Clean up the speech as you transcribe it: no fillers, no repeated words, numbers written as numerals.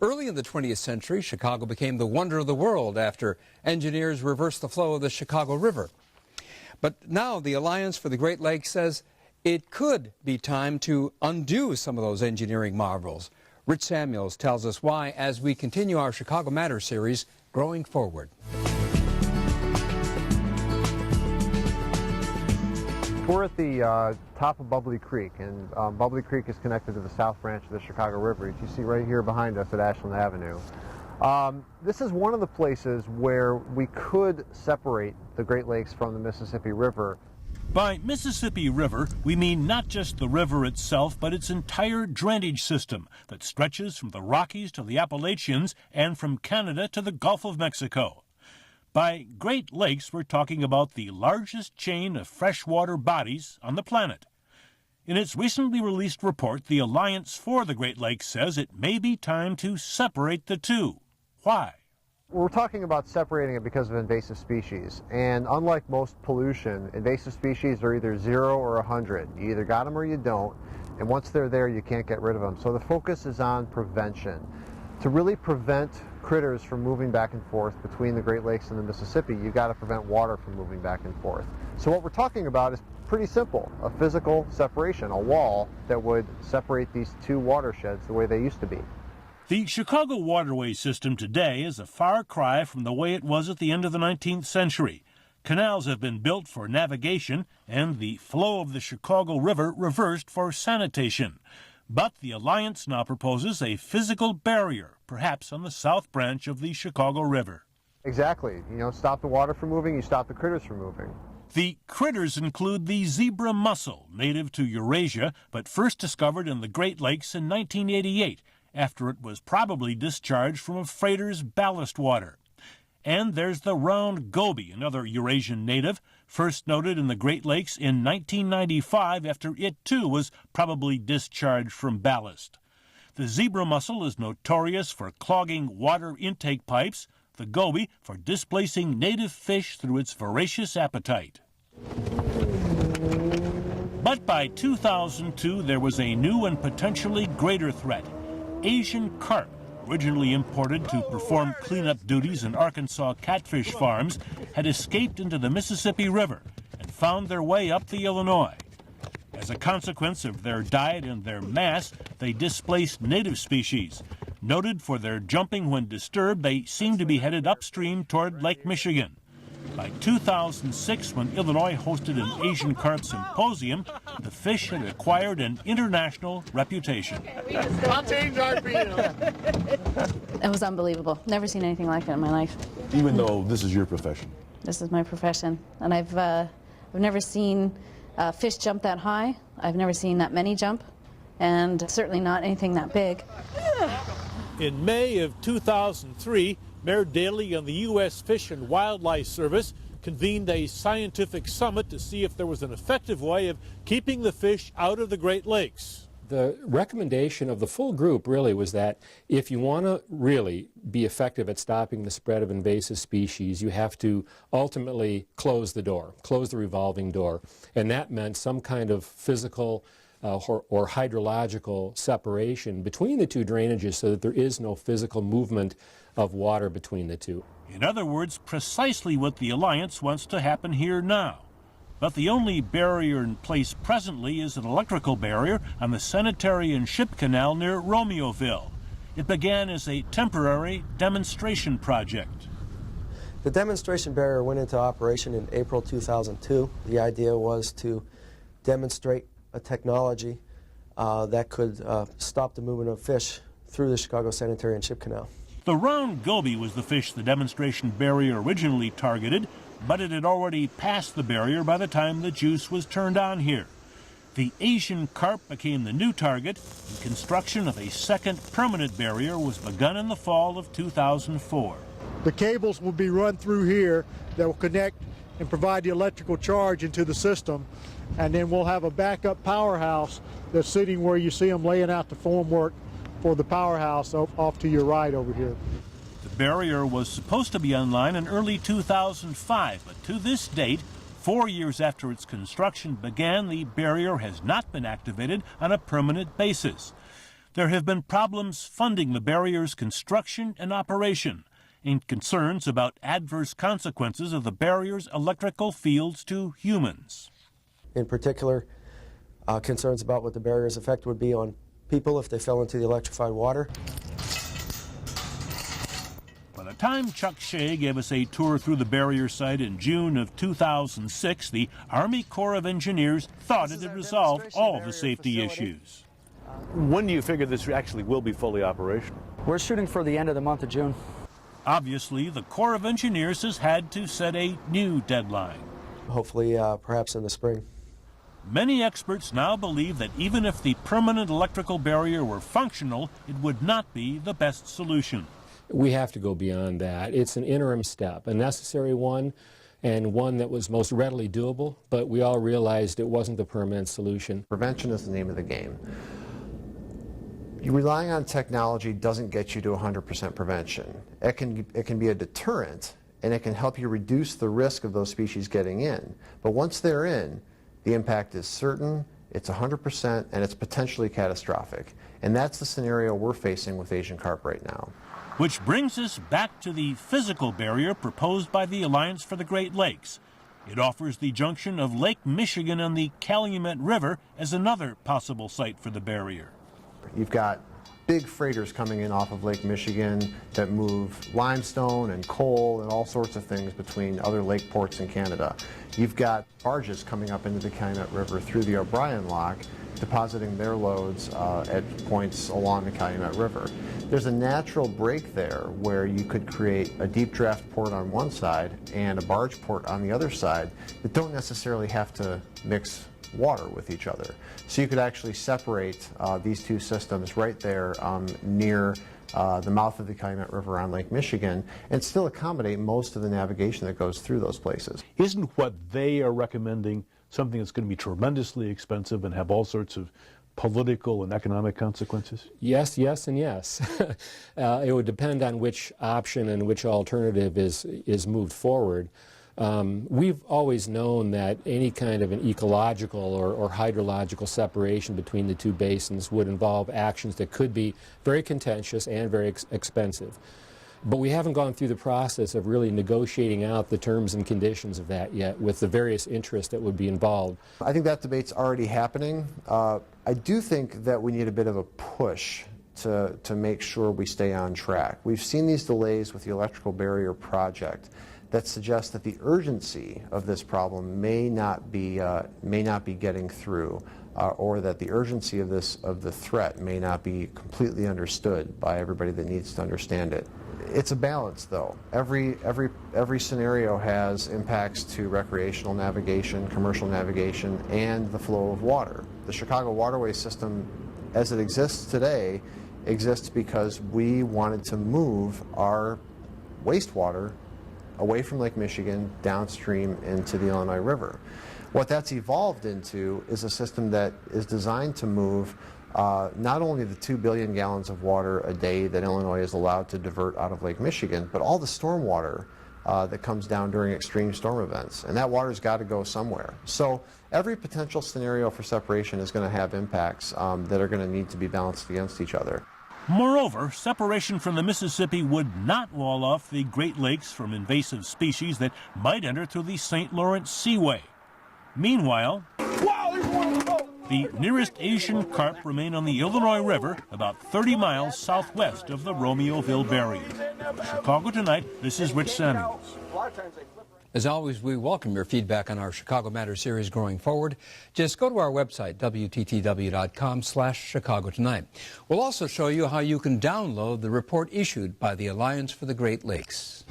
Early in the 20th century, Chicago became the wonder of the world after engineers reversed the flow of the Chicago River. But now the Alliance for the Great Lakes says it could be time to undo some of those engineering marvels. Rich Samuels tells us why as we continue our Chicago Matters series, Growing Forward. We're at the top of Bubbly Creek, and Bubbly Creek is connected to the south branch of the Chicago River, as you see right here behind us at Ashland Avenue. This is one of the places where we could separate the Great Lakes from the Mississippi River. By Mississippi River, we mean not just the river itself, but its entire drainage system that stretches from the Rockies to the Appalachians and from Canada to the Gulf of Mexico. By Great Lakes, we're talking about the largest chain of freshwater bodies on the planet. In its recently released report, the Alliance for the Great Lakes says it may be time to separate the two. Why? We're talking about separating it because of invasive species, and unlike most pollution, invasive species are either 0 or 100. You either got them or you don't, and once they're there, you can't get rid of them. So the focus is on prevention. To really prevent critters from moving back and forth between the Great Lakes and the Mississippi, you've got to prevent water from moving back and forth. So what we're talking about is pretty simple, a physical separation, a wall that would separate these two watersheds the way they used to be. The Chicago waterway system today is a far cry from the way it was at the end of the 19th century. Canals have been built for navigation and the flow of the Chicago River reversed for sanitation. But the Alliance now proposes a physical barrier, perhaps on the south branch of the Chicago River. Exactly. You know, stop the water from moving, you stop the critters from moving. The critters include the zebra mussel, native to Eurasia, but first discovered in the Great Lakes in 1988, after it was probably discharged from a freighter's ballast water. And there's the round goby, another Eurasian native, first noted in the Great Lakes in 1995 after it too was probably discharged from ballast. The zebra mussel is notorious for clogging water intake pipes, the goby for displacing native fish through its voracious appetite. But by 2002 there was a new and potentially greater threat. Asian carp, originally imported to perform cleanup duties in Arkansas catfish farms, had escaped into the Mississippi River and found their way up the Illinois. As a consequence of their diet and their mass, they displaced native species. Noted for their jumping when disturbed, they seem to be headed upstream toward Lake Michigan. By 2006, when Illinois hosted an Asian carp symposium, the fish had acquired an international reputation. It was unbelievable. Never seen anything like it in my life. Even though this is your profession? This is my profession, and I've never seen fish jump that high. I've never seen that many jump, and certainly not anything that big. In May of 2003, Mayor Daley and the U.S. Fish and Wildlife Service convened a scientific summit to see if there was an effective way of keeping the fish out of the Great Lakes. The recommendation of the full group really was that if you want to really be effective at stopping the spread of invasive species, you have to ultimately close the door, close the revolving door. And that meant some kind of physical or hydrological separation between the two drainages so that there is no physical movement of water between the two. In other words, precisely what the Alliance wants to happen here now. But the only barrier in place presently is an electrical barrier on the Sanitary and Ship Canal near Romeoville. It began as a temporary demonstration project. The demonstration barrier went into operation in April 2002. The idea was to demonstrate a technology that could stop the movement of fish through the Chicago Sanitary and Ship Canal. The round goby was the fish the demonstration barrier originally targeted, but it had already passed the barrier by the time the juice was turned on here. The Asian carp became the new target, and construction of a second permanent barrier was begun in the fall of 2004. The cables will be run through here that will connect and provide the electrical charge into the system, and then we'll have a backup powerhouse that's sitting where you see them laying out the formwork for the powerhouse off to your right over here. The barrier was supposed to be online in early 2005, but to this date, 4 years after its construction began, the barrier has not been activated on a permanent basis. there have been problems funding the barrier's construction and operation, and concerns about adverse consequences of the barrier's electrical fields to humans. In particular, concerns about what the barrier's effect would be on people if they fell into the electrified water. By the time Chuck Shea gave us a tour through the barrier site in June of 2006, the Army Corps of Engineers thought it had resolved all the safety issues. When do you figure this actually will be fully operational? We're shooting for the end of the month of June. Obviously, the Corps of Engineers has had to set a new deadline. Hopefully, perhaps in the spring. Many experts now believe that even if the permanent electrical barrier were functional, it would not be the best solution. We have to go beyond that. It's an interim step, a necessary one, and one that was most readily doable, but we all realized it wasn't the permanent solution. Prevention is the name of the game. Relying on technology doesn't get you to 100% prevention. It can be a deterrent, and it can help you reduce the risk of those species getting in. But once they're in, the impact is certain, it's 100%, and it's potentially catastrophic. And that's the scenario we're facing with Asian carp right now. Which brings us back to the physical barrier proposed by the Alliance for the Great Lakes. It offers the junction of Lake Michigan and the Calumet River as another possible site for the barrier. You've got big freighters coming in off of Lake Michigan that move limestone and coal and all sorts of things between other lake ports in Canada. You've got barges coming up into the Calumet River through the O'Brien Lock, depositing their loads at points along the Calumet River. There's a natural break there where you could create a deep draft port on one side and a barge port on the other side that don't necessarily have to mix water with each other. So you could actually separate these two systems right there near the mouth of the Calumet River on Lake Michigan and still accommodate most of the navigation that goes through those places. Isn't what they are recommending something that's going to be tremendously expensive and have all sorts of political and economic consequences? Yes, yes, and yes. It would depend on which option and which alternative is moved forward. We've always known that any kind of an ecological or hydrological separation between the two basins would involve actions that could be very contentious and very expensive. But we haven't gone through the process of really negotiating out the terms and conditions of that yet with the various interests that would be involved. I think that debate's already happening. I do think that we need a bit of a push to make sure we stay on track. We've seen these delays with the electrical barrier project that suggests that the urgency of this problem may not be getting through, or that the urgency of the threat may not be completely understood by everybody that needs to understand it. It's a balance, though. Every scenario has impacts to recreational navigation, commercial navigation, and the flow of water. The Chicago waterway system, as it exists today, exists because we wanted to move our wastewater away from Lake Michigan downstream into the Illinois River. What that's evolved into is a system that is designed to move not only the 2 billion gallons of water a day that Illinois is allowed to divert out of Lake Michigan, but all the storm water that comes down during extreme storm events. And that water's got to go somewhere. So every potential scenario for separation is going to have impacts that are going to need to be balanced against each other. Moreover, separation from the Mississippi would not wall off the Great Lakes from invasive species that might enter through the St. Lawrence Seaway. Meanwhile, the nearest Asian carp remain on the Illinois River, about 30 miles southwest of the Romeoville barrier. For Chicago Tonight, this is Rich Samuels. As always, we welcome your feedback on our Chicago Matters series going forward. Just go to our website, WTTW.com/Chicago Tonight. We'll also show you how you can download the report issued by the Alliance for the Great Lakes.